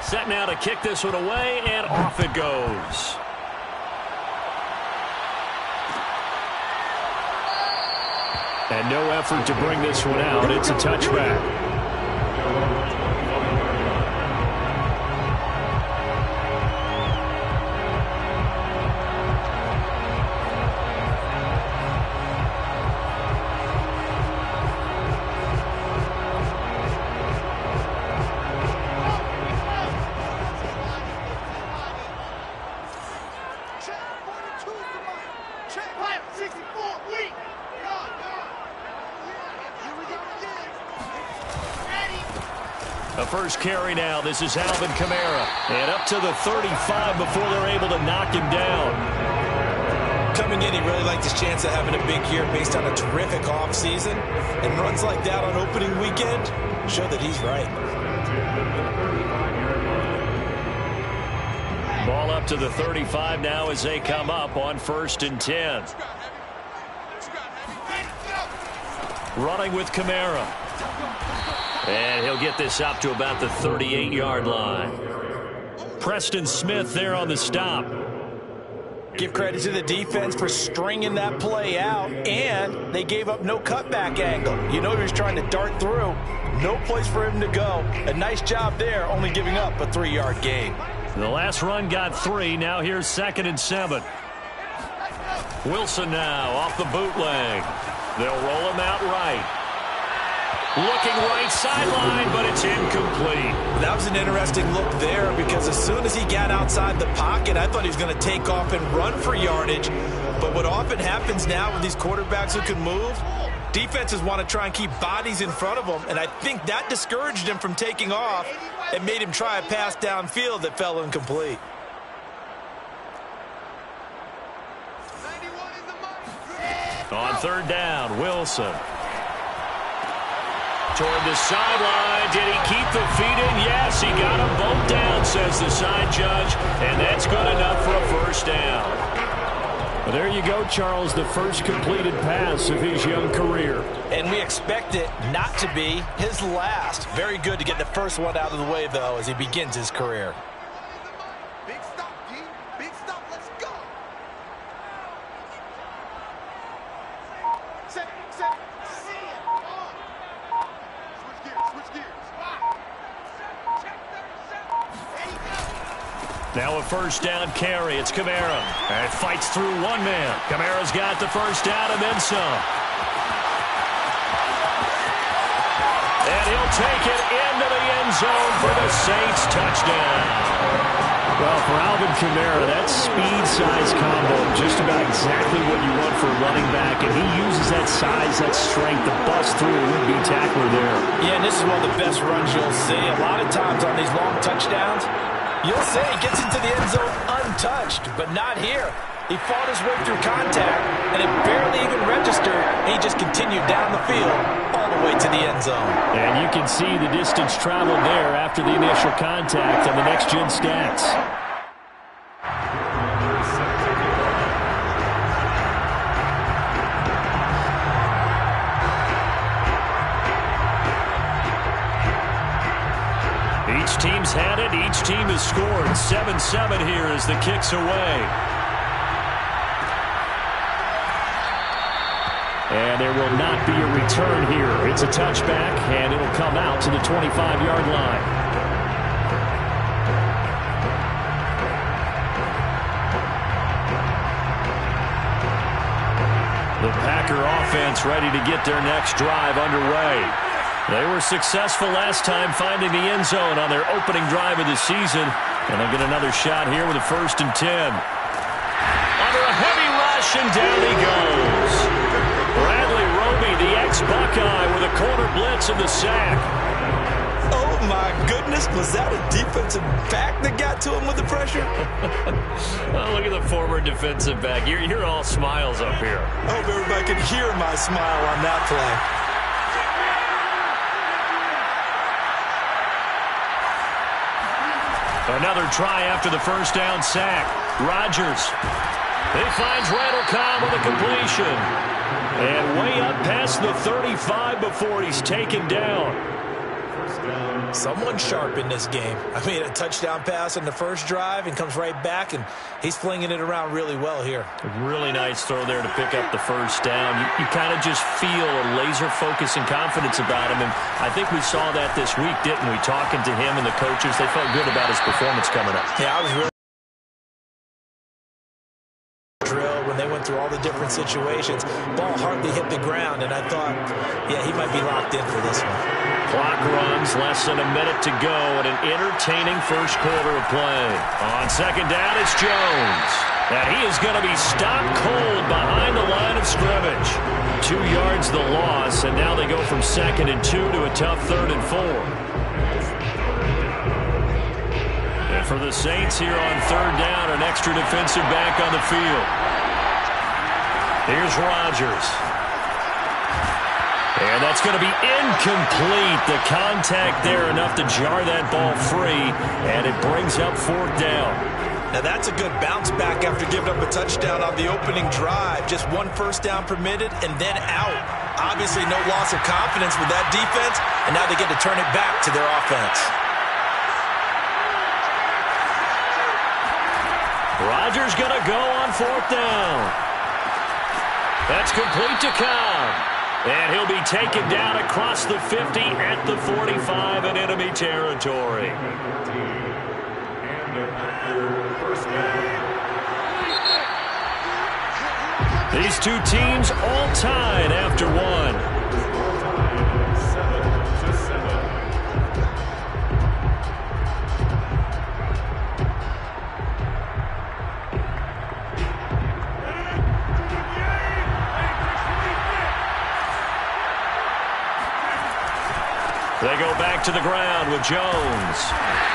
Set now to kick this one away, and off it goes. And no effort to bring this one out. It's a touchback. A first carry now. This is Alvin Kamara. And up to the 35 before they're able to knock him down. Coming in, he really liked his chance of having a big year based on a terrific offseason. And runs like that on opening weekend show that he's right. Ball up to the 35 now as they come up on 1st and 10. Running with Kamara. And he'll get this up to about the 38-yard line. Preston Smith there on the stop. Give credit to the defense for stringing that play out, and they gave up no cutback angle. You know he was trying to dart through. No place for him to go. A nice job there, only giving up a 3-yard gain. The last run got 3. Now here's 2nd and 7. Wilson now off the bootleg. They'll roll him out right. Looking right sideline, but it's incomplete. That was an interesting look there because as soon as he got outside the pocket, I thought he was going to take off and run for yardage. But what often happens now with these quarterbacks who can move, defenses want to try and keep bodies in front of them, and I think that discouraged him from taking off and made him try a pass downfield that fell incomplete. On 3rd down, Wilson. Toward the sideline. Did he keep the feet in? Yes, he got them both down, says the side judge. And that's good enough for a 1st down. Well, there you go, Charles, the first completed pass of his young career. And we expect it not to be his last. Very good to get the first one out of the way, though, as he begins his career. Big stop, D. Big stop. Let's go. Set. See it. Switch gears. Now a 1st down carry. It's Kamara. And fights through one man. Kamara's got the 1st down and then some. And he'll take it into the end zone for the Saints touchdown. Well, for Alvin Kamara, that speed-size combo, just about exactly what you want for a running back. And he uses that size, that strength to bust through a would-be tackler there. Yeah, and this is one of the best runs you'll see. A lot of times on these long touchdowns, you'll say he gets into the end zone untouched, but not here. He fought his way through contact, and it barely even registered, and he just continued down the field all the way to the end zone. And you can see the distance traveled there after the initial contact on the next-gen stats. Each team's had it. Each team has scored. 7-7 here as the kick's away. And there will not be a return here. It's a touchback, and it'll come out to the 25-yard line. The Packer offense ready to get their next drive underway. They were successful last time finding the end zone on their opening drive of the season. And they'll get another shot here with a 1st and 10. Under a heavy rush, and down he goes. Bradley Roby, the ex-Buckeye, with a corner blitz and the sack. Oh, my goodness. Was that a defensive back that got to him with the pressure? Oh, look at the former defensive back. You're all smiles up here. I hope everybody could hear my smile on that play. Another try after the 1st down sack. Rodgers. He finds Randall Cobb with a completion. And way up past the 35 before he's taken down. Someone sharp in this game. I mean, a touchdown pass on the first drive and comes right back, and he's flinging it around really well here. A really nice throw there to pick up the first down. You kind of just feel a laser focus and confidence about him, and I think we saw that this week, didn't we? Talking to him and the coaches, they felt good about his performance coming up. Yeah, I was really when they went through all the different situations. Ball hardly hit the ground, and I thought, yeah, he might be locked in for this one. Clock runs, less than a minute to go, and an entertaining first quarter of play. On second down, it's Jones. And he is going to be stopped cold behind the line of scrimmage. 2 yards the loss, and now they go from 2nd and 2 to a tough 3rd and 4. And for the Saints here on 3rd down, an extra defensive back on the field. Here's Rodgers. And that's going to be incomplete. The contact there enough to jar that ball free, and it brings up 4th down. Now that's a good bounce back after giving up a touchdown on the opening drive. Just 1 first down permitted and then out. Obviously no loss of confidence with that defense, and now they get to turn it back to their offense. Rodgers going to go on 4th down. That's complete to Cobb. And he'll be taken down across the 50 at the 45 in enemy territory. These two teams all tied after one. They go back to the ground with Jones.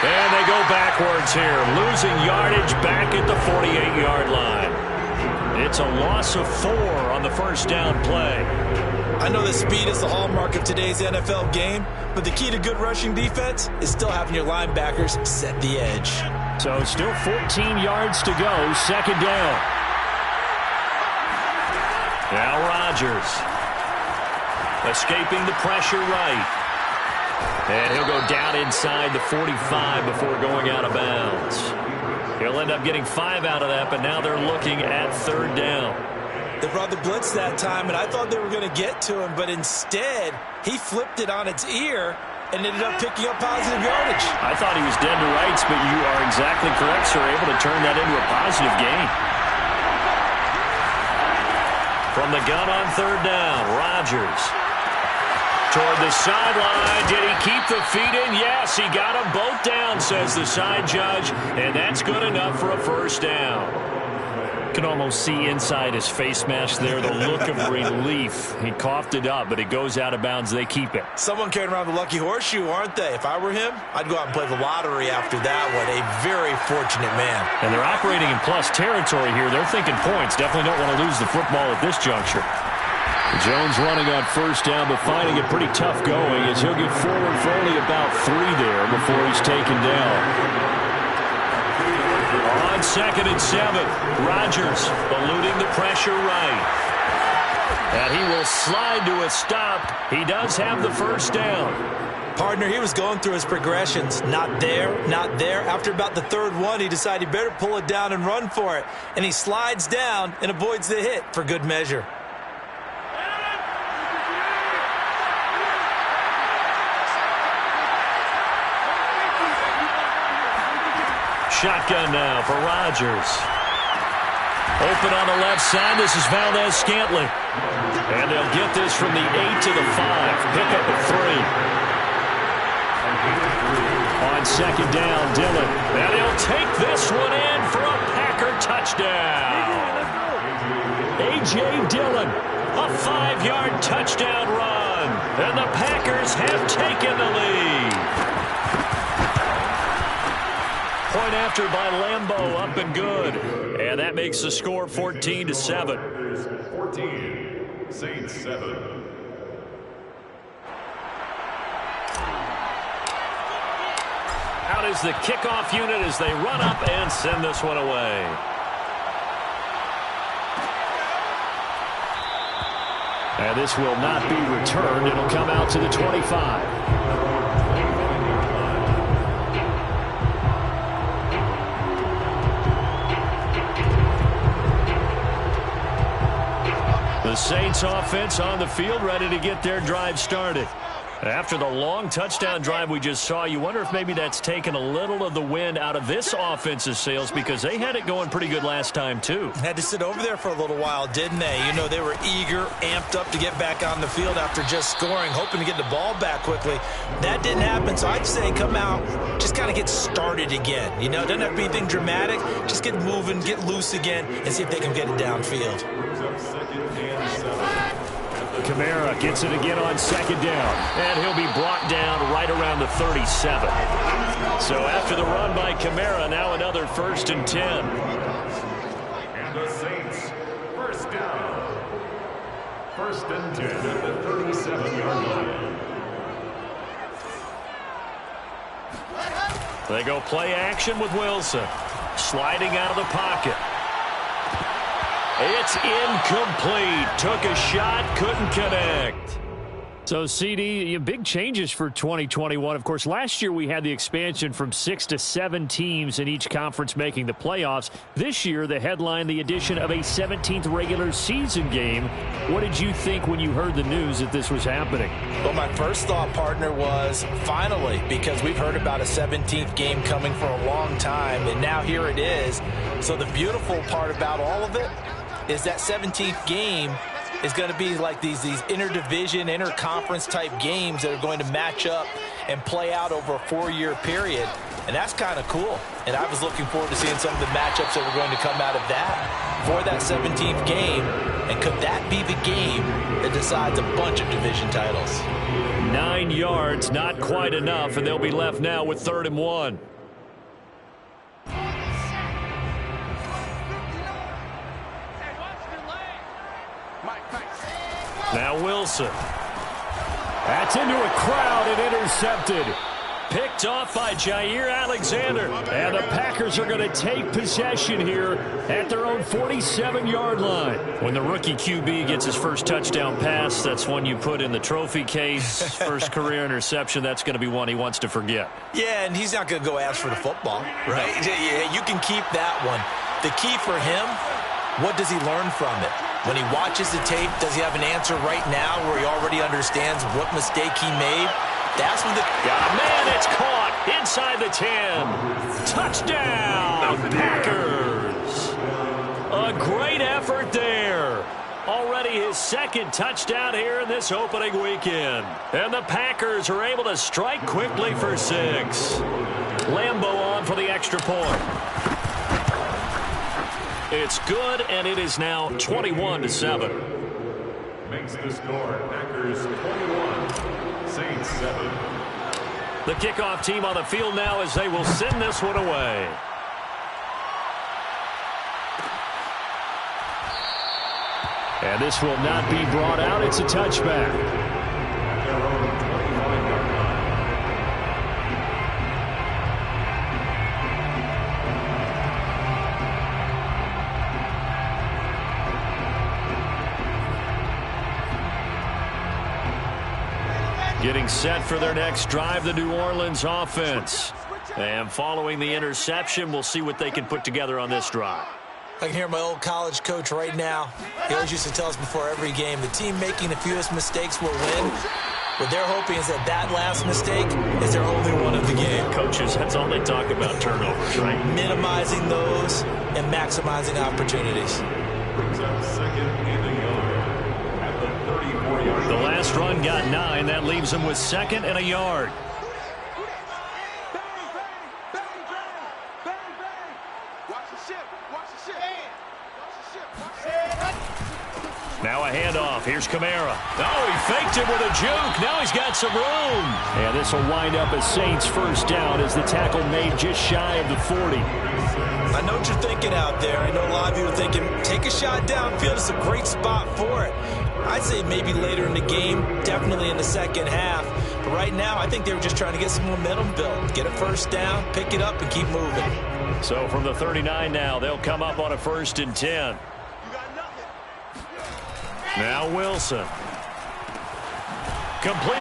And they go backwards here, losing yardage back at the 48-yard line. It's a loss of 4 on the first down play. I know that speed is the hallmark of today's NFL game, but the key to good rushing defense is still having your linebackers set the edge. So still 14 yards to go, 2nd down. Now Rodgers. Escaping the pressure right. And he'll go down inside the 45 before going out of bounds. He'll end up getting 5 out of that, but now they're looking at 3rd down. They brought the blitz that time, and I thought they were going to get to him, but instead, he flipped it on its ear and ended up picking up positive yardage. I thought he was dead to rights, but you are exactly correct, sir, able to turn that into a positive gain. From the gun on 3rd down, Rodgers. Toward the sideline. Did he keep the feet in? Yes, he got them both down, says the side judge, and that's good enough for a first down. You can almost see inside his face mask there the look of relief. He coughed it up, but it goes out of bounds. They keep it. Someone carrying around the lucky horseshoe, aren't they? If I were him, I'd go out and play the lottery after that one. A very fortunate man. And they're operating in plus territory here. They're thinking points. Definitely don't want to lose the football at this juncture. Jones running on first down, but finding it pretty tough going as he'll get forward for only about 3 there before he's taken down. On 2nd and 7, Rodgers eluding the pressure right. And he will slide to a stop. He does have the first down. Partner, he was going through his progressions. Not there, not there. After about the 3rd one, he decided he better pull it down and run for it. And he slides down and avoids the hit for good measure. Shotgun now for Rodgers. Open on the left side. This is Valdez-Scantling. And they'll get this from the 8 to the 5. Pick up a 3. On 2nd down, Dillon. And he'll take this one in for a Packer touchdown. A.J. Dillon, a 5-yard touchdown run. And the Packers have taken the lead. Point after by Lambeau, up and good. And that makes the score 14-7. 14, Saints 7. Out is the kickoff unit as they run up and send this one away. And this will not be returned. It'll come out to the 25. Saints offense on the field, ready to get their drive started. After the long touchdown drive we just saw, you wonder if maybe that's taken a little of the wind out of this offense's sails, because they had it going pretty good last time too. Had to sit over there for a little while, didn't they? You know, they were eager, amped up to get back on the field after just scoring, hoping to get the ball back quickly. That didn't happen, so I'd say come out, just kind of get started again. You know, it doesn't have to be anything dramatic. Just get moving, get loose again, and see if they can get it downfield. Kamara gets it again on second down, and he'll be brought down right around the 37. So after the run by Kamara, now another 1st and 10. And the Saints, first down. 1st and 10 at the 37-yard line. They go play action with Wilson. Sliding out of the pocket. It's incomplete. Took a shot, couldn't connect. So, CD, big changes for 2021. Of course, last year we had the expansion from 6 to 7 teams in each conference making the playoffs. This year, the headline, the addition of a 17th regular season game. What did you think when you heard the news that this was happening? Well, my first thought, partner, was finally, because we've heard about a 17th game coming for a long time, and now here it is. So the beautiful part about all of it is that 17th game is going to be like these interdivision, interconference type games that are going to match up and play out over a 4-year period. And that's kind of cool. And I was looking forward to seeing some of the matchups that were going to come out of that for that 17th game. And could that be the game that decides a bunch of division titles? 9 yards, not quite enough, and they'll be left now with 3rd and 1. Now Wilson. That's into a crowd and intercepted. Picked off by Jair Alexander. And the Packers are going to take possession here at their own 47-yard line. When the rookie QB gets his first touchdown pass, that's one you put in the trophy case. First career interception, that's going to be one he wants to forget. Yeah, and he's not going to go ask for the football, right? Yeah, you can keep that one. The key for him, what does he learn from it? When he watches the tape, does he have an answer right now where he already understands what mistake he made? That's when got a man, it's caught inside the 10. Touchdown, Packers. A great effort there. Already his 2nd touchdown here in this opening weekend. And the Packers are able to strike quickly for 6. Lambeau on for the extra point. It's good, and it is now 21-7. Makes the score Packers 21, Saints 7. The kickoff team on the field now as they will send this one away. And this will not be brought out. It's a touchback. At their own 25-yard line. Getting set for their next drive, the New Orleans offense. And following the interception, we'll see what they can put together on this drive. I can hear my old college coach right now. He always used to tell us before every game, the team making the fewest mistakes will win. What they're hoping is that that last mistake is their only one of the game. Coaches, that's all they talk about, turnovers, right? Minimizing those and maximizing opportunities. Brings up 2nd and a yard at the 34-yard line. The last run got 9. That leaves them with 2nd and a yard. Now a handoff. Here's Kamara. Oh, he faked it with a juke. Now he's got some room. And this will wind up a Saints 1st down as the tackle made just shy of the 40. I know what you're thinking out there. I know a lot of you are thinking, take a shot downfield. It's a great spot for it. I'd say maybe later in the game, definitely in the second half. But right now, I think they were just trying to get some momentum built. Get a 1st down, pick it up, and keep moving. So from the 39 now, they'll come up on a 1st and 10. Now Wilson. Complete.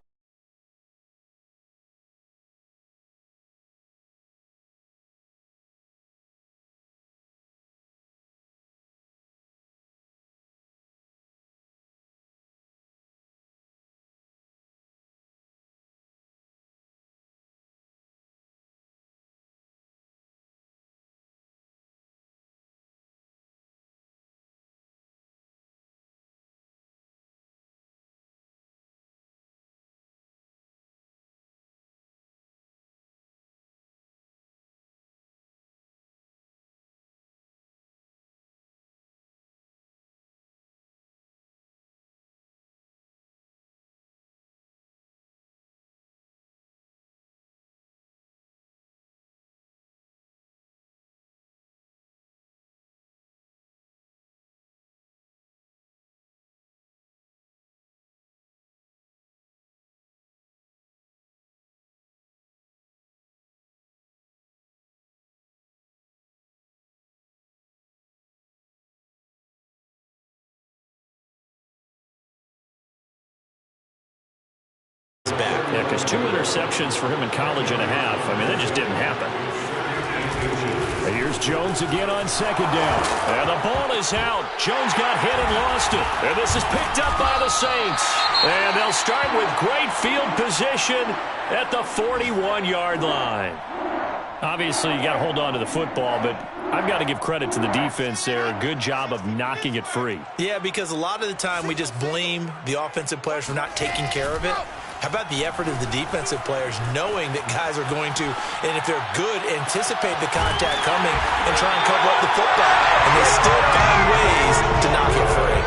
Yeah, because 2 interceptions for him in college and a half. I mean, that just didn't happen. And here's Jones again on second down. And the ball is out. Jones got hit and lost it. And this is picked up by the Saints. And they'll start with great field position at the 41-yard line. Obviously, you got to hold on to the football, but I've got to give credit to the defense there. A good job of knocking it free. Yeah, because a lot of the time we just blame the offensive players for not taking care of it. How about the effort of the defensive players knowing that guys are going to, and if they're good, anticipate the contact coming and try and cover up the football. And they still find ways to knock it free.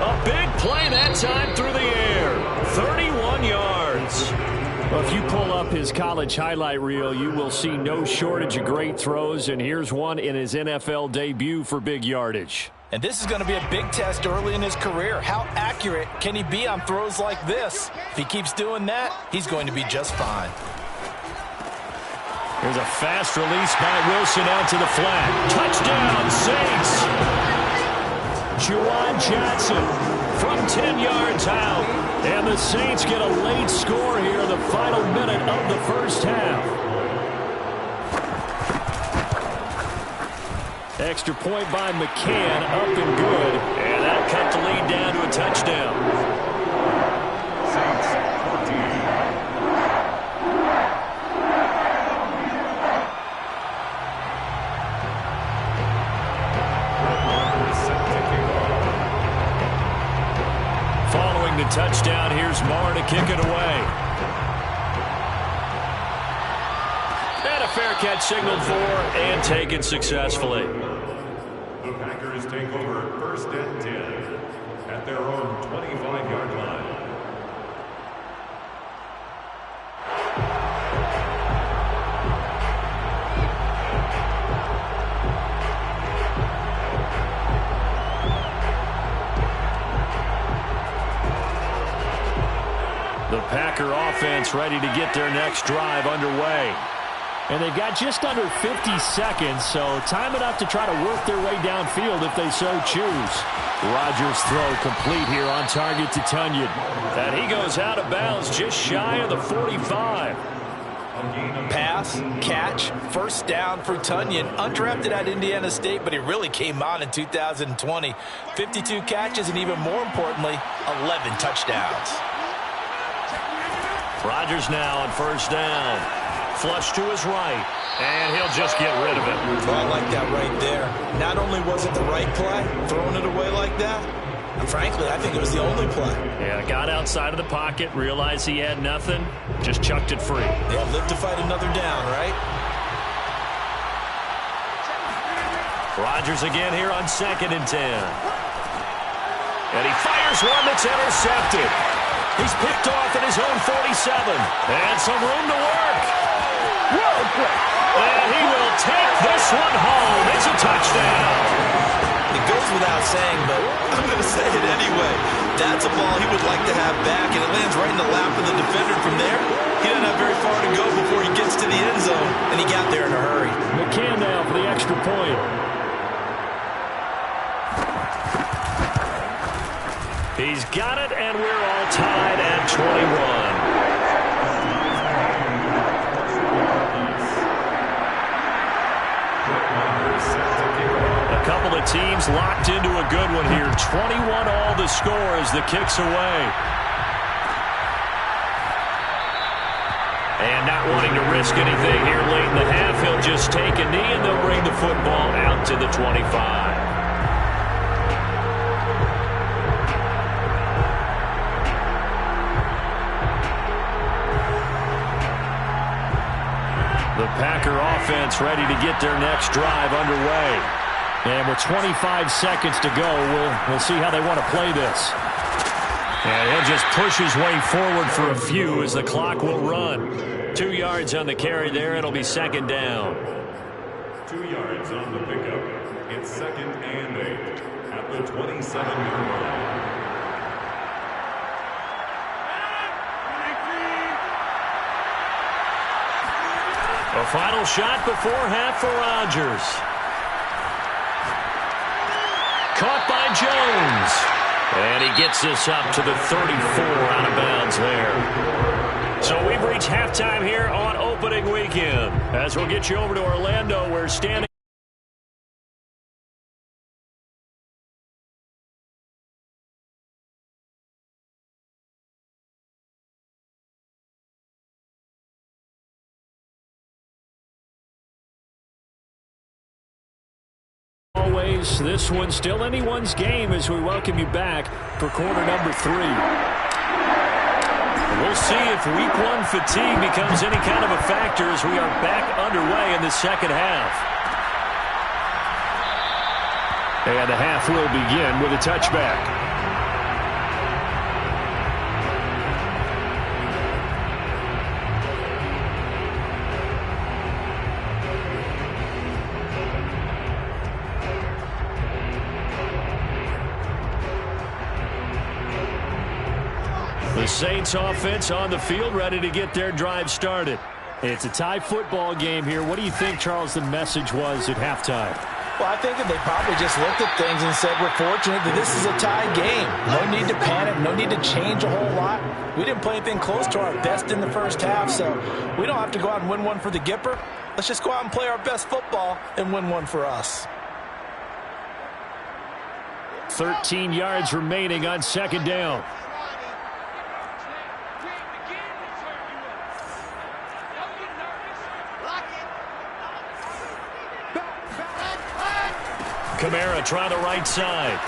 A big play that time through the air. 31 yards. Well, if you pull up his college highlight reel, you will see no shortage of great throws, and here's one in his NFL debut for big yardage. And this is going to be a big test early in his career. How accurate can he be on throws like this? If he keeps doing that, he's going to be just fine. Here's a fast release by Wilson out to the flat. Touchdown, Saints! Juwan Johnson from 10 yards out. And the Saints get a late score here in the final minute of the first half. Extra point by McCann, up and good. And that'll cut the lead down to a touchdown. Saints 14. Following the touchdown, here's Marr to kick it away. And a fair catch signaled for and taken successfully. The Packers take over 1st and 10 at their own 25-yard line. The Packer offense ready to get their next drive underway. And they've got just under 50 seconds, so time enough to try to work their way downfield if they so choose. Rodgers' throw complete here on target to Tunyon. And he goes out of bounds just shy of the 45. Pass, catch, first down for Tunyon. Undrafted at Indiana State, but he really came on in 2020. 52 catches, and even more importantly, 11 touchdowns. Rodgers now on first down. Flush to his right, and he'll just get rid of it. Oh, I like that right there. Not only was it the right play, throwing it away like that, and frankly, I think it was the only play. Yeah, got outside of the pocket, realized he had nothing, just chucked it free. Yeah, live to fight another down, right? Rodgers again here on 2nd and 10. And he fires one that's intercepted. He's picked off at his own 47. And some room to work. And he will take this one home. It's a touchdown. It goes without saying, but I'm going to say it anyway. That's a ball he would like to have back, and it lands right in the lap of the defender from there. He doesn't have very far to go before he gets to the end zone, and he got there in a hurry. McCann now for the extra point. He's got it, and we're all tied at 21. A couple of teams locked into a good one here. 21 all the score as the kick's away. And not wanting to risk anything here late in the half, he'll just take a knee and they'll bring the football out to the 25. The Packer offense ready to get their next drive underway. And with 25 seconds to go, we'll see how they want to play this. And he'll just push his way forward for a few as the clock will run. 2 yards on the carry there. It'll be 2nd down. 2 yards on the pickup. It's 2nd and 8 at the 27-yard line. A final shot before half for Rodgers. Caught by Jones. And he gets this up to the 34 out of bounds there. So we It's halftime here on opening weekend. As we'll get you over to Orlando, where standing always, this one's still anyone's game as we welcome you back for quarter number 3. We'll see if week 1 fatigue becomes any kind of a factor as we are back underway in the second half. And the half will begin with a touchback. The Saints offense on the field, ready to get their drive started. It's a tie football game here. What do you think, Charles, the message was at halftime? Well, I think that they probably just looked at things and said, we're fortunate that this is a tie game. No need to panic, no need to change a whole lot. We didn't play anything close to our best in the first half, so we don't have to go out and win one for the Gipper. Let's just go out and play our best football and win one for us. 13 yards remaining on second down. Kamara try the right side.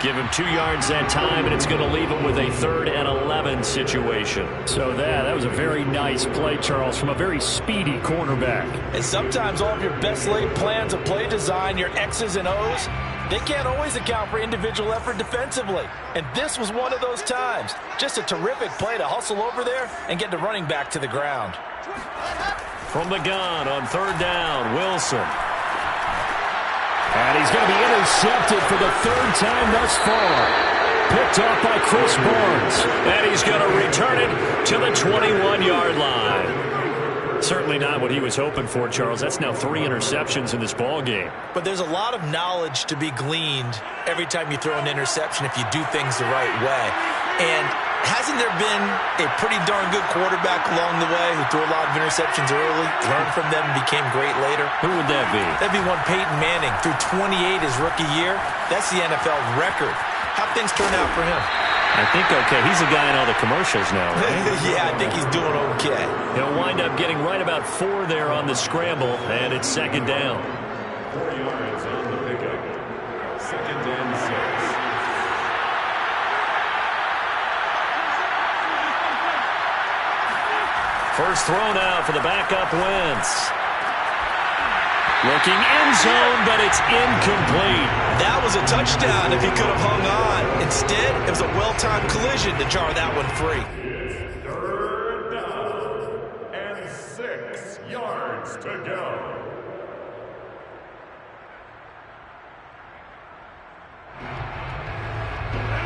Give him 2 yards that time, and it's going to leave him with a 3rd and 11 situation. So that was a very nice play, Charles, from a very speedy cornerback. And sometimes all of your best laid plans of play design, your X's and O's, they can't always account for individual effort defensively. And this was one of those times. Just a terrific play to hustle over there and get the running back to the ground. From the gun on 3rd down, Wilson. And he's going to be intercepted for the 3rd time thus far. Picked off by Chris Barnes. And he's going to return it to the 21-yard line. Certainly not what he was hoping for, Charles. That's now 3 interceptions in this ball game. But there's a lot of knowledge to be gleaned every time you throw an interception if you do things the right way. And hasn't there been a pretty darn good quarterback along the way who threw a lot of interceptions early, learned from them, and became great later? Who would that be? That'd be one Peyton Manning. Threw 28 his rookie year. That's the NFL record. How'd things turn out for him? I think okay. He's a guy in all the commercials now, right? Yeah, I think he's doing okay. He'll wind up getting right about 4 there on the scramble, and it's 2nd down. 4 yards on the pickup. 2nd and 6. First throw now for the backup Wentz. Looking end zone, but it's incomplete. That was a touchdown if he could have hung on. Instead, it was a well-timed collision to jar that one free. It's 3rd down and 6 yards to go.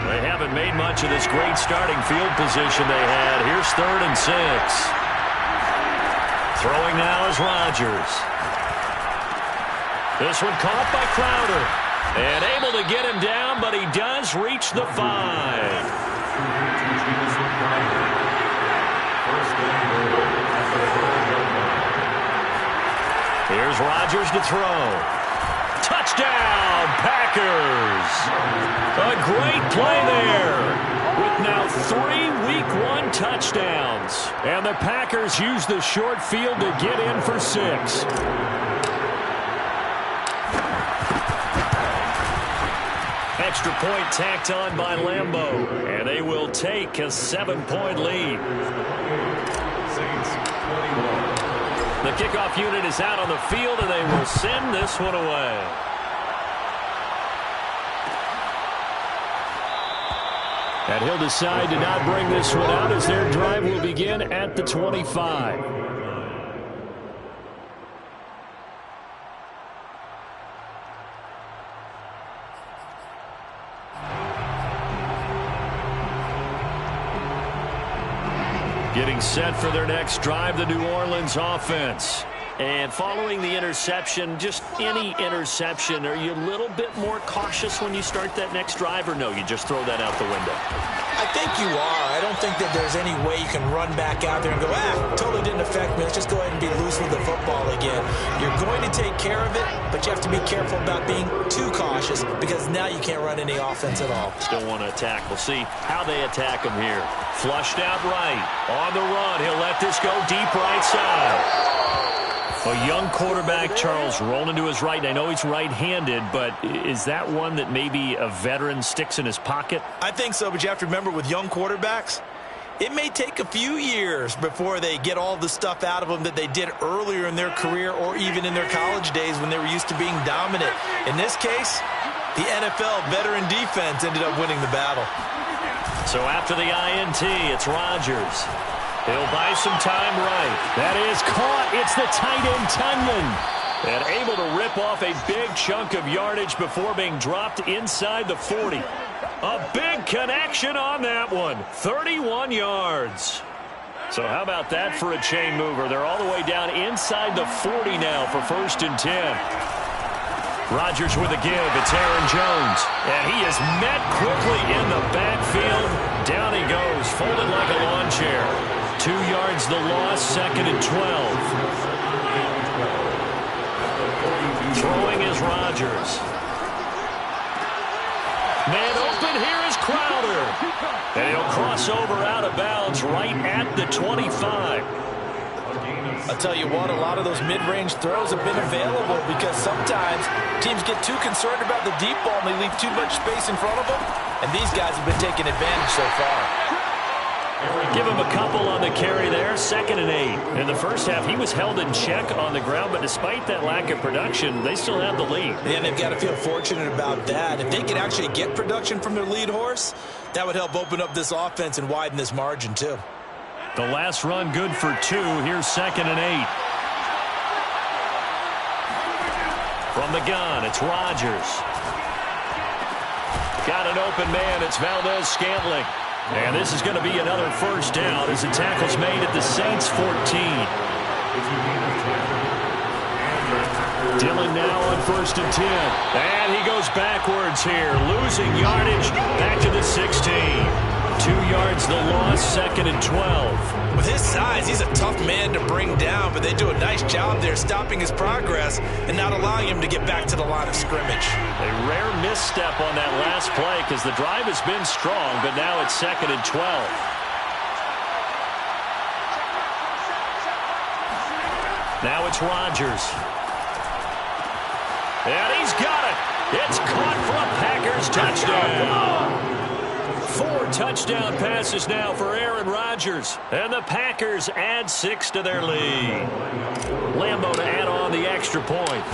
They haven't made much of this great starting field position they had. Here's 3rd and 6. Throwing now is Rodgers. This one caught by Crowder. And able to get him down, but he does reach the 5. Here's Rodgers to throw. Touchdown, Packers. A great play there. With now 3 Week 1 touchdowns. And the Packers use the short field to get in for 6. Extra point tacked on by Lambeau. And they will take a 7-point lead. The kickoff unit is out on the field, and they will send this one away. And he'll decide to not bring this one out as their drive will begin at the 25. Getting set for their next drive, the New Orleans offense. And following the interception, just any interception, are you a little bit more cautious when you start that next drive, or no, you just throw that out the window? I think you are. I don't think that there's any way you can run back out there and go, totally didn't affect me. Let's just go ahead and be loose with the football again. You're going to take care of it, but you have to be careful about being too cautious because now you can't run any offense at all. Still want to attack. We'll see how they attack him here. Flushed out right. On the run. He'll let this go deep right side. A young quarterback, Charles, rolling to his right. I know he's right-handed, but is that one that maybe a veteran sticks in his pocket? I think so, but you have to remember with young quarterbacks, it may take a few years before they get all the stuff out of them that they did earlier in their career or even in their college days when they were used to being dominant. In this case, the NFL veteran defense ended up winning the battle. So after the INT, it's Rodgers. He'll buy some time right. That is caught. It's the tight end, Tunyon. And able to rip off a big chunk of yardage before being dropped inside the 40. A big connection on that one. 31 yards. So how about that for a chain mover? They're all the way down inside the 40 now for 1st and 10. Rodgers with a give. It's Aaron Jones. And he is met quickly in the backfield. Down he goes, folded like a lawn chair. 2 yards the loss, 2nd and 12. Throwing is Rodgers. Man open, here is Crowder. And he'll cross over out of bounds right at the 25. I'll tell you what, a lot of those mid-range throws have been available because sometimes teams get too concerned about the deep ball and they leave too much space in front of them. And these guys have been taking advantage so far. Give him a couple on the carry there, 2nd and 8. In the first half, he was held in check on the ground, but despite that lack of production, they still have the lead. And they've got to feel fortunate about that. If they could actually get production from their lead horse, that would help open up this offense and widen this margin too. The last run good for 2. Here's 2nd and 8. From the gun, it's Rodgers. Got an open man. It's Valdez-Scantling. And this is going to be another 1st down as the tackle's made at the Saints 14. Dillon now on 1st and 10. And he goes backwards here, losing yardage back to the 16. 2 yards the loss, 2nd and 12. With his size, he's a tough man to bring down, but they do a nice job there stopping his progress and not allowing him to get back to the line of scrimmage. A rare misstep on that last play because the drive has been strong, but now it's 2nd and 12. Now it's Rodgers. And he's got it. It's caught for a Packers touchdown. 4 touchdown passes now for Aaron Rodgers. And the Packers add 6 to their lead. Lambeau to add on the extra point.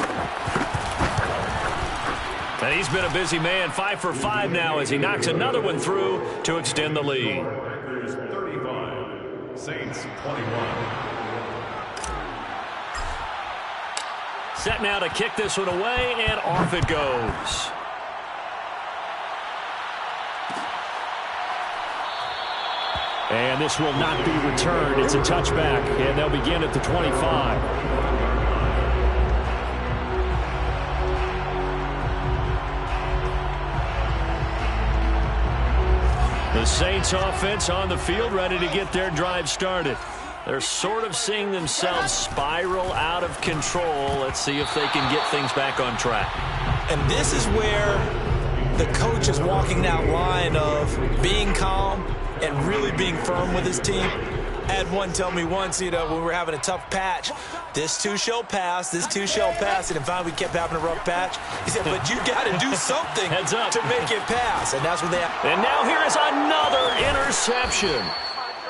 And he's been a busy man, 5 for 5 now as he knocks another one through to extend the lead. Packers 35, Saints 21. Set now to kick this one away, and off it goes. And this will not be returned. It's a touchback, and they'll begin at the 25. The Saints offense on the field, ready to get their drive started. They're sort of seeing themselves spiral out of control. Let's see if they can get things back on track. And this is where the coach is walking that line of being calm and really being firm with his team. I had one tell me once, when we were having a tough patch, this too shall pass, this too shall pass. And if finally we kept having a rough patch, he said, but you got to do something Heads up. to make it pass. And that's what they have. And now here is another interception.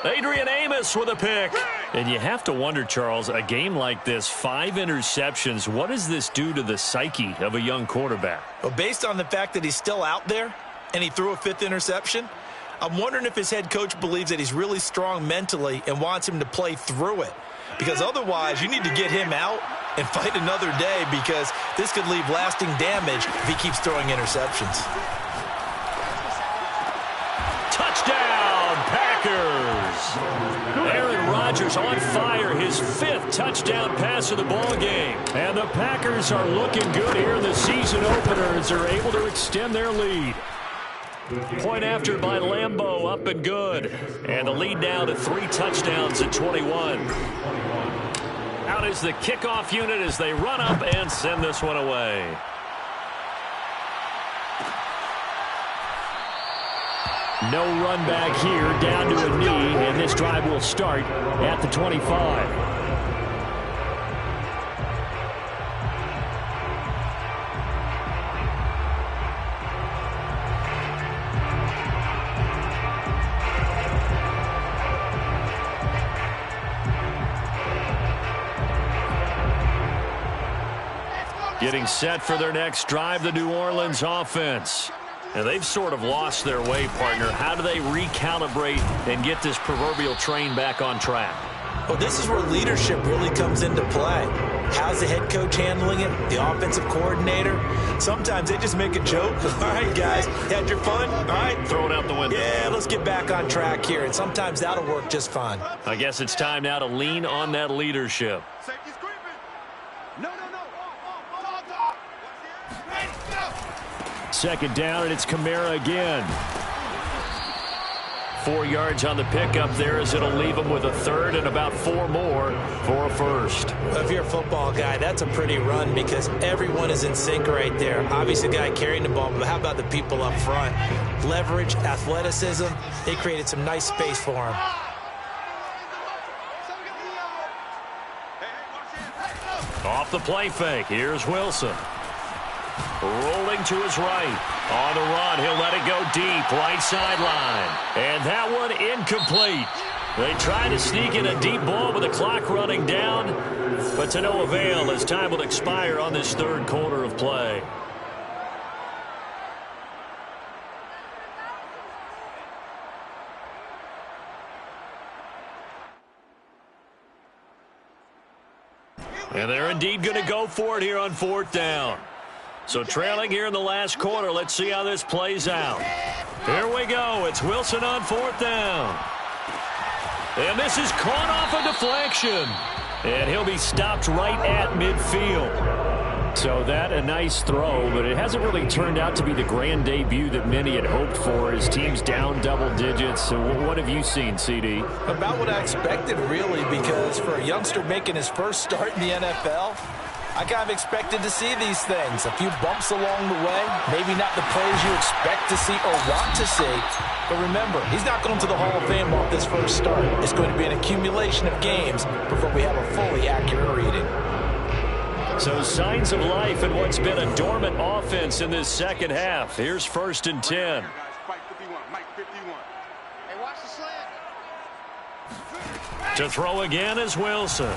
Adrian Amos with a pick. And you have to wonder, Charles, a game like this, 5 interceptions, what does this do to the psyche of a young quarterback? Well, based on the fact that he's still out there and he threw a 5th interception, I'm wondering if his head coach believes that he's really strong mentally and wants him to play through it. Because otherwise, you need to get him out and fight another day because this could leave lasting damage if he keeps throwing interceptions. Touchdown, Packers! Aaron Rodgers on fire, his 5th touchdown pass of the ball game. And the Packers are looking good here in the season opener as they're able to extend their lead. Point after by Lambeau, up and good. And the lead now to 3 touchdowns at 21. Out is the kickoff unit as they run up and send this one away. No run back here, down to a knee, and this drive will start at the 25. Getting set for their next drive, the New Orleans offense. And they've sort of lost their way, partner. How do they recalibrate and get this proverbial train back on track? Well, this is where leadership really comes into play. How's the head coach handling it? The offensive coordinator? Sometimes they just make a joke. All right, guys, had your fun? All right. Throw it out the window. Yeah, let's get back on track here. And sometimes that'll work just fine. I guess it's time now to lean on that leadership. Safety's creeping. No. Second down, and it's Kamara again. 4 yards on the pickup there as it'll leave him with a third and about 4 more for a first. Well, if you're a football guy, that's a pretty run because everyone is in sync right there. Obviously, the guy carrying the ball, but how about the people up front? Leverage, athleticism, they created some nice space for him. Off the play fake, here's Wilson. Rolling to his right. On the run, he'll let it go deep, right sideline. And that one incomplete. They try to sneak in a deep ball with the clock running down, but to no avail as time will expire on this third quarter of play. And they're indeed going to go for it here on 4th down. So trailing here in the last quarter. Let's see how this plays out. Here we go. It's Wilson on 4th down. And this is caught off a deflection. And he'll be stopped right at midfield. So that a nice throw, but it hasn't really turned out to be the grand debut that many had hoped for. His team's down double digits. So what have you seen, CD? About what I expected, really, because for a youngster making his first start in the NFL, I kind of expected to see these things. A few bumps along the way, maybe not the plays you expect to see or want to see. But remember, he's not going to the Hall of Fame off this first start. It's going to be an accumulation of games before we have a fully accurate reading. So signs of life in what's been a dormant offense in this second half. Here's 1st and 10. To throw again is Wilson.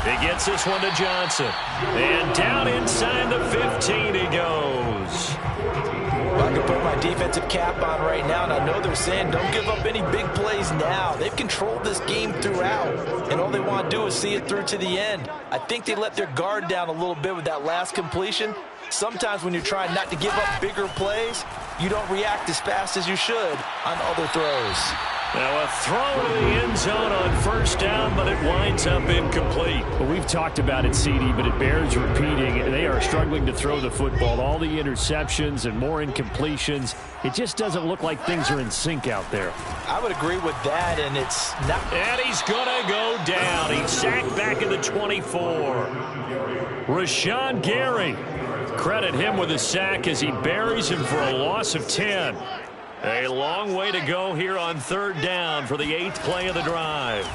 He gets this one to Johnson. And down inside the 15 he goes. Well, I can put my defensive cap on right now, and I know they're saying don't give up any big plays now. They've controlled this game throughout, and all they want to do is see it through to the end. I think they let their guard down a little bit with that last completion. Sometimes when you're trying not to give up bigger plays, you don't react as fast as you should on other throws. Now a throw to the end zone on 1st down, but it winds up incomplete. Well, we've talked about it, CD, but it bears repeating. They are struggling to throw the football. All the interceptions and more incompletions. It just doesn't look like things are in sync out there. I would agree with that, and it's not. And he's going to go down. He's sacked back at the 24. Rashawn Gary. Credit him with a sack as he buries him for a loss of 10. A long way to go here on 3rd down for the 8th play of the drive.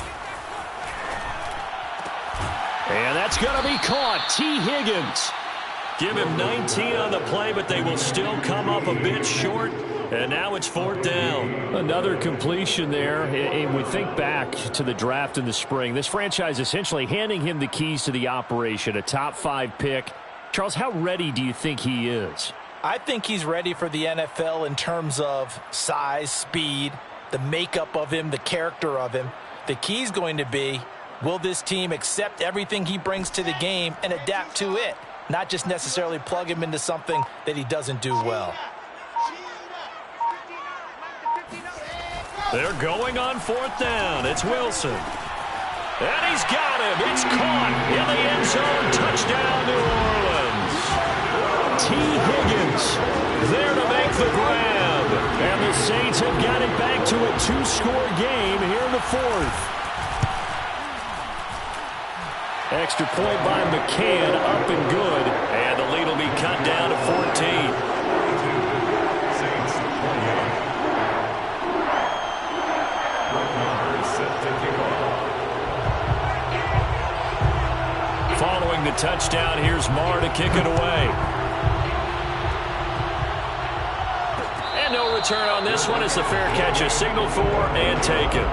And that's going to be caught. T. Higgins. Give him 19 on the play, but they will still come up a bit short. And now it's 4th down. Another completion there. And we think back to the draft in the spring. This franchise essentially handing him the keys to the operation, a top 5 pick. Charles, how ready do you think he is? I think he's ready for the NFL in terms of size, speed, the makeup of him, the character of him. The key's going to be, will this team accept everything he brings to the game and adapt to it, not just necessarily plug him into something that he doesn't do well. They're going on 4th down. It's Wilson. And he's got him. It's caught in the end zone. Touchdown, New Orleans. T. Higgins there to make the grab. And the Saints have got it back to a 2-score game here in the fourth. Extra point by McCann, up and good. And the lead will be cut down to 14. Following the touchdown, here's Marr to kick it away. And no return on this one as the fair catch is signaled for and taken.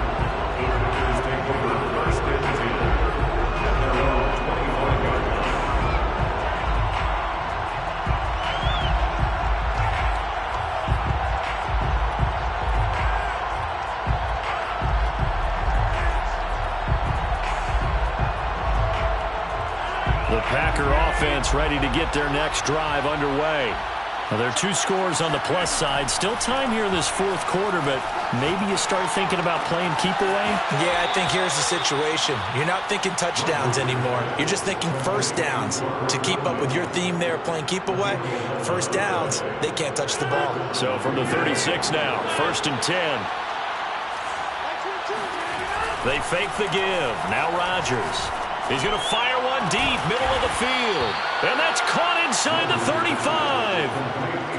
The Packer offense ready to get their next drive underway. Well, there are 2 scores on the plus side. Still time here in this fourth quarter, but maybe you start thinking about playing keep away? Yeah, I think here's the situation. You're not thinking touchdowns anymore. You're just thinking first downs. To keep up with your theme there, playing keep away, first downs, they can't touch the ball. So from the 36 now, 1st and 10. They fake the give. Now Rodgers. He's going to fire one deep, middle of the field. And that's caught inside the 35.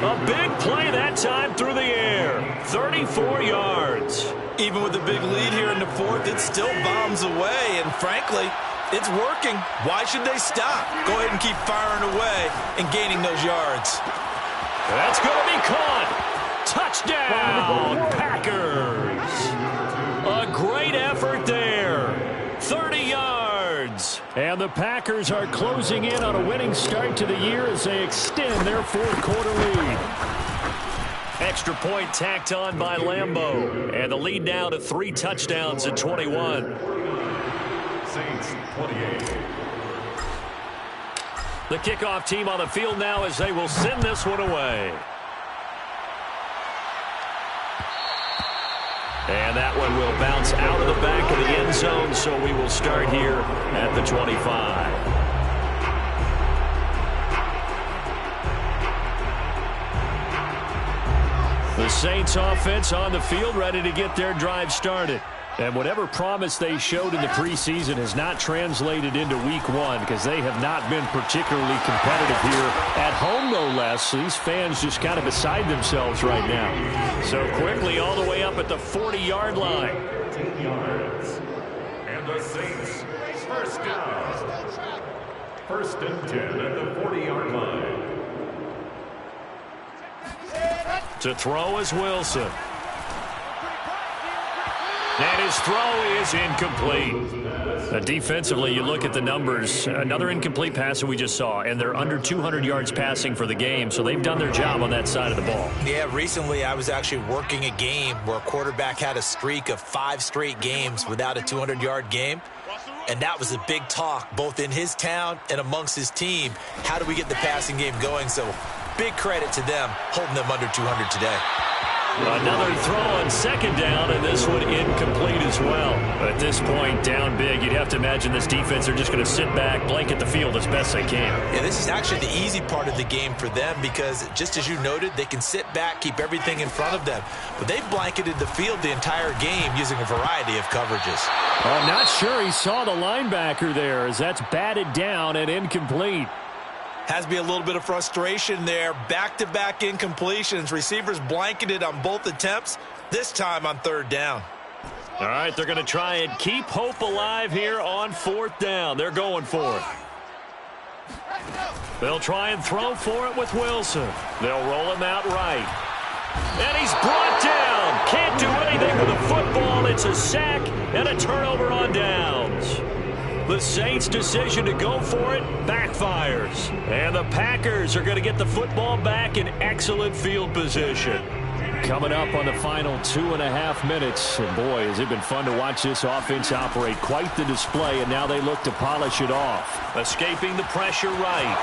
A big play that time through the air. 34 yards. Even with a big lead here in the fourth, it still bombs away. And frankly, it's working. Why should they stop? Go ahead and keep firing away and gaining those yards. That's going to be caught. Touchdown, Packers. A great effort there. 30 yards. And the Packers are closing in on a winning start to the year as they extend their fourth quarter lead. Extra point tacked on by Lambeau. And the lead now to 3 touchdowns at 21. Saints 28. The kickoff team on the field now as they will send this one away. And that one will bounce out of the back of the end zone, so we will start here at the 25. The Saints offense on the field ready to get their drive started. And whatever promise they showed in the preseason has not translated into week 1 because they have not been particularly competitive here at home, no less. So these fans just kind of beside themselves right now. So quickly all the way up at the 40-yard line. 10 yards. And the Saints first down. 1st and 10 at the 40-yard line. To throw is Wilson. And his throw is incomplete. Defensively, you look at the numbers. Another incomplete pass that we just saw, and they're under 200 yards passing for the game, so they've done their job on that side of the ball. Yeah, recently I was actually working a game where a quarterback had a streak of 5 straight games without a 200-yard game, and that was a big talk both in his town and amongst his team. How do we get the passing game going? So big credit to them holding them under 200 today. Another throw on 2nd down, and this one incomplete as well. At this point, down big, you'd have to imagine this defense are just going to sit back, blanket the field as best they can. Yeah, this is actually the easy part of the game for them because, just as you noted, they can sit back, keep everything in front of them. But they've blanketed the field the entire game using a variety of coverages. I'm not sure he saw the linebacker there as that's batted down and incomplete. Has to be a little bit of frustration there. Back-to-back incompletions. Receivers blanketed on both attempts, this time on 3rd down. All right, they're going to try and keep hope alive here on 4th down. They're going for it. They'll try and throw for it with Wilson. They'll roll him out right. And he's brought down. Can't do anything with the football. It's a sack and a turnover on downs. The Saints' decision to go for it backfires. And the Packers are going to get the football back in excellent field position. Coming up on the final 2.5 minutes. And boy, has it been fun to watch this offense operate. Quite the display, and now they look to polish it off. Escaping the pressure right.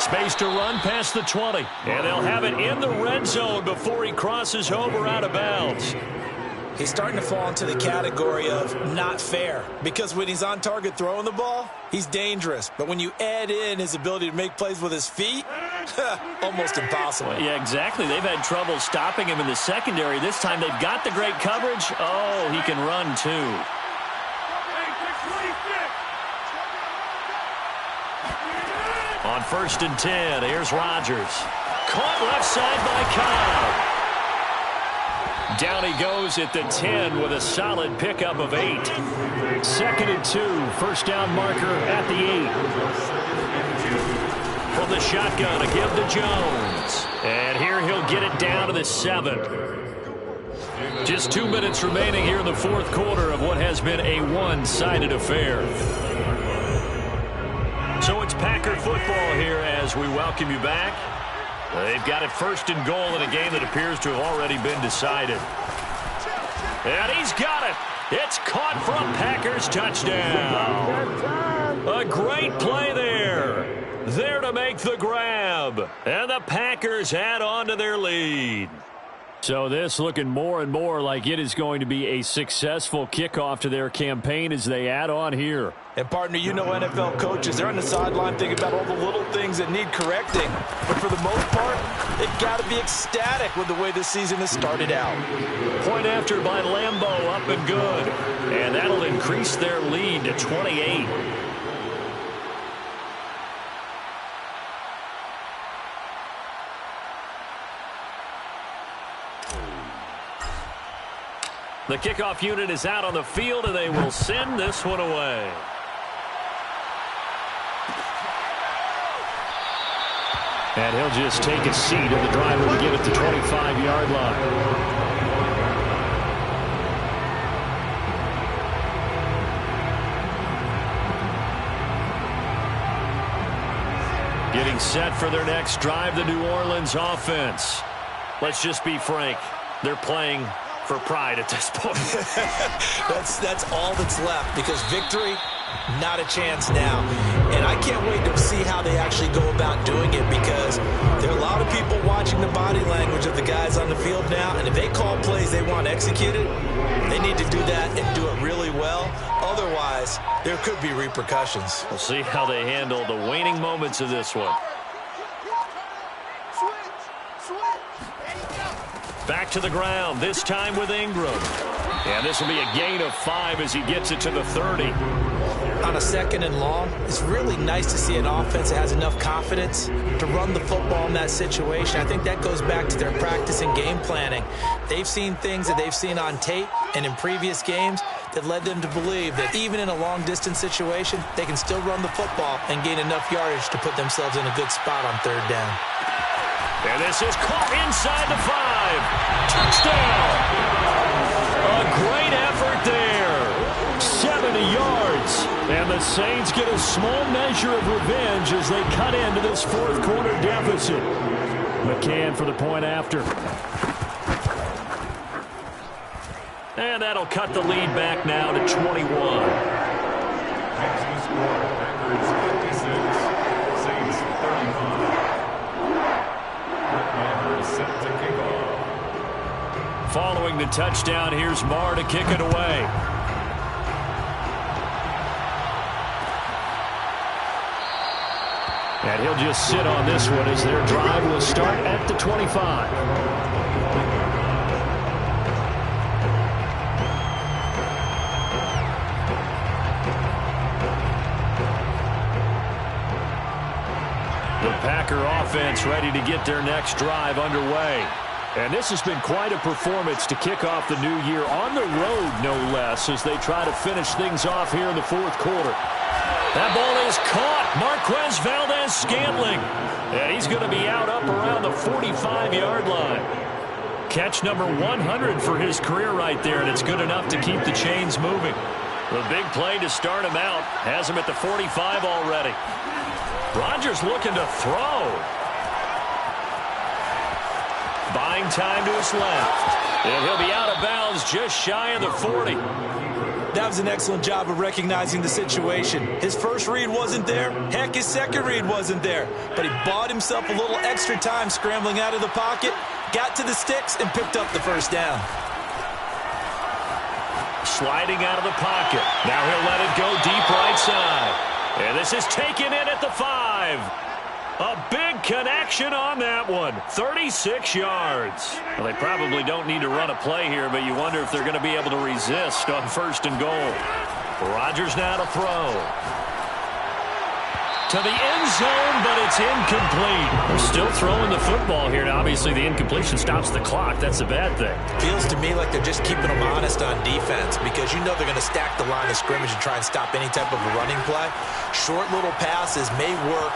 Space to run past the 20. And they'll have it in the red zone before he crosses over out of bounds. He's starting to fall into the category of not fair because when he's on target throwing the ball, he's dangerous. But when you add in his ability to make plays with his feet, Almost impossible. Well, yeah, exactly. They've had trouble stopping him in the secondary. This time they've got the great coverage. Oh, he can run too. On 1st and 10, here's Rodgers. Caught left side by Cobb. Down he goes at the 10 with a solid pickup of 8. 2nd and 2, first down marker at the 8. From the shotgun, a give to Jones. And here he'll get it down to the 7. Just 2 minutes remaining here in the fourth quarter of what has been a one-sided affair. So it's Packer football here as we welcome you back. They've got it 1st and goal in a game that appears to have already been decided. And he's got it. It's caught for a Packers touchdown. A great play there. There to make the grab. And the Packers add on to their lead. So this looking more and more like it is going to be a successful kickoff to their campaign as they add on here. And, partner, you know NFL coaches, they're on the sideline thinking about all the little things that need correcting. But for the most part, they've got to be ecstatic with the way this season has started out. Point after by Lambeau, up and good. And that'll increase their lead to 28. The kickoff unit is out on the field, and they will send this one away. And he'll just take a seat, and the driver will get it to 25-yard line. Getting set for their next drive, the New Orleans offense. Let's just be frank. They're playing for pride at this point. That's all that's left, because victory, not a chance now. And I can't wait to see how they actually go about doing it, because there are a lot of people watching the body language of the guys on the field now, and if they call plays they want executed, they need to do that and do it really well. Otherwise, there could be repercussions. We'll see how they handle the waning moments of this one. Back to the ground, this time with Ingram. And this will be a gain of 5 as he gets it to the 30. On a 2nd and long, it's really nice to see an offense that has enough confidence to run the football in that situation. I think that goes back to their practice and game planning. They've seen things that they've seen on tape and in previous games that led them to believe that even in a long-distance situation, they can still run the football and gain enough yardage to put themselves in a good spot on 3rd down. And this is caught inside the 5. Touchdown! A great effort there. 70 yards. And the Saints get a small measure of revenge as they cut into this fourth quarter deficit. McCann for the point after. And that'll cut the lead back now to 21. Next score, Packers 56, Saints 35. Set to kick off. Following the touchdown, here's Marr to kick it away. And he'll just sit on this one as their drive will start at the 25. The Packer offense ready to get their next drive underway. And this has been quite a performance to kick off the new year on the road, no less, as they try to finish things off here in the fourth quarter. That ball is caught. Marquez Valdes-Scantling. And he's going to be out up around the 45-yard line. Catch number 100 for his career right there, and it's good enough to keep the chains moving. The big play to start him out has him at the 45 already. Rodgers looking to throw. Buying time to his left. And he'll be out of bounds just shy of the 40. That was an excellent job of recognizing the situation. His first read wasn't there. Heck, his second read wasn't there. But he bought himself a little extra time scrambling out of the pocket, got to the sticks, and picked up the first down. Sliding out of the pocket. Now he'll let it go deep right side. And this is taken in at the 5. A big connection on that one. 36 yards. Well, they probably don't need to run a play here, but you wonder if they're going to be able to resist on 1st and goal. Rodgers now to throw. To the end zone, but it's incomplete. They're still throwing the football here. Now, obviously, the incompletion stops the clock. That's a bad thing. Feels to me like they're just keeping them honest on defense because you know they're going to stack the line of scrimmage and try and stop any type of a running play. Short little passes may work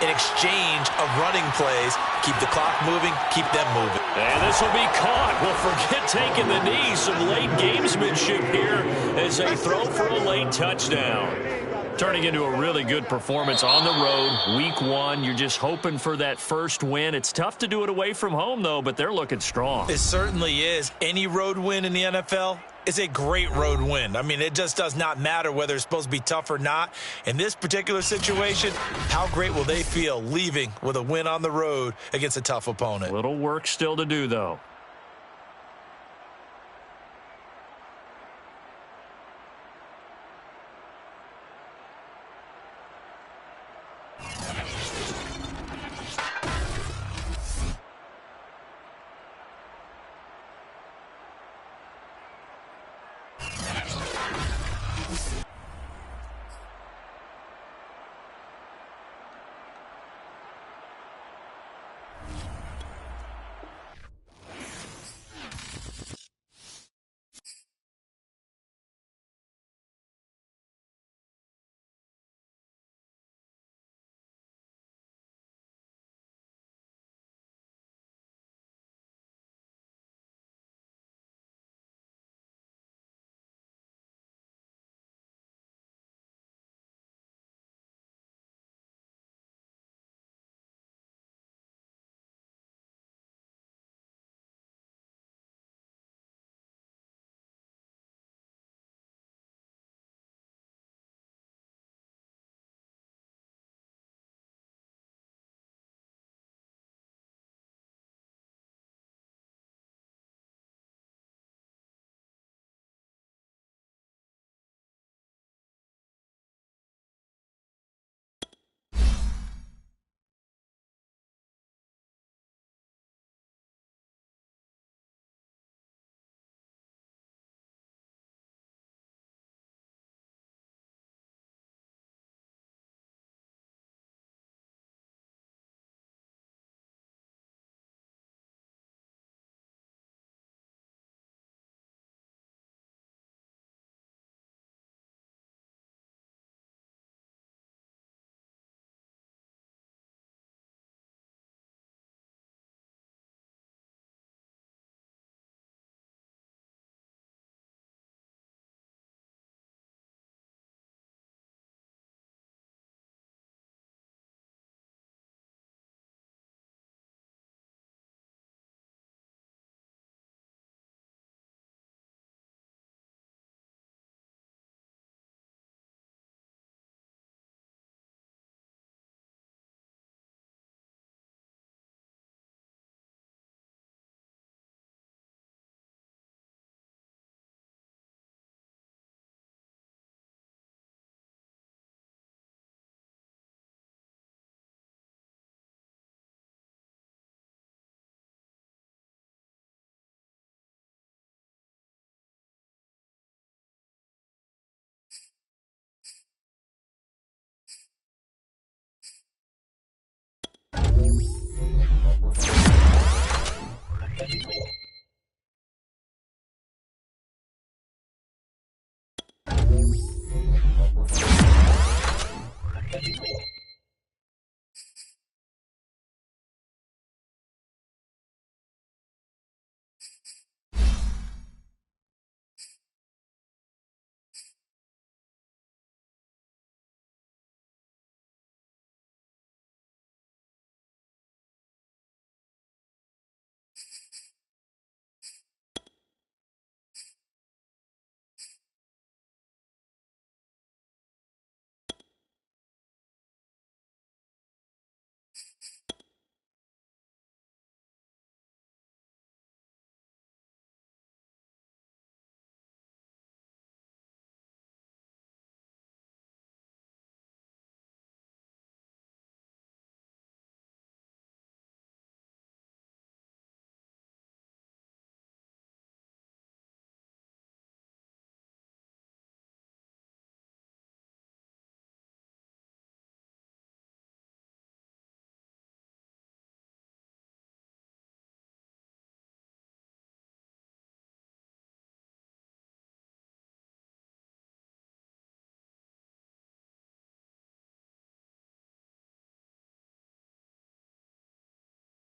in exchange of running plays. Keep the clock moving, keep them moving. And this will be caught. Well, forget taking the knee. Some late gamesmanship here as they throw for a late touchdown. Turning into a really good performance on the road, week 1. You're just hoping for that first win. It's tough to do it away from home, though, but they're looking strong. It certainly is. Any road win in the NFL is a great road win. I mean, it just does not matter whether it's supposed to be tough or not. In this particular situation, how great will they feel leaving with a win on the road against a tough opponent? Little work still to do, though.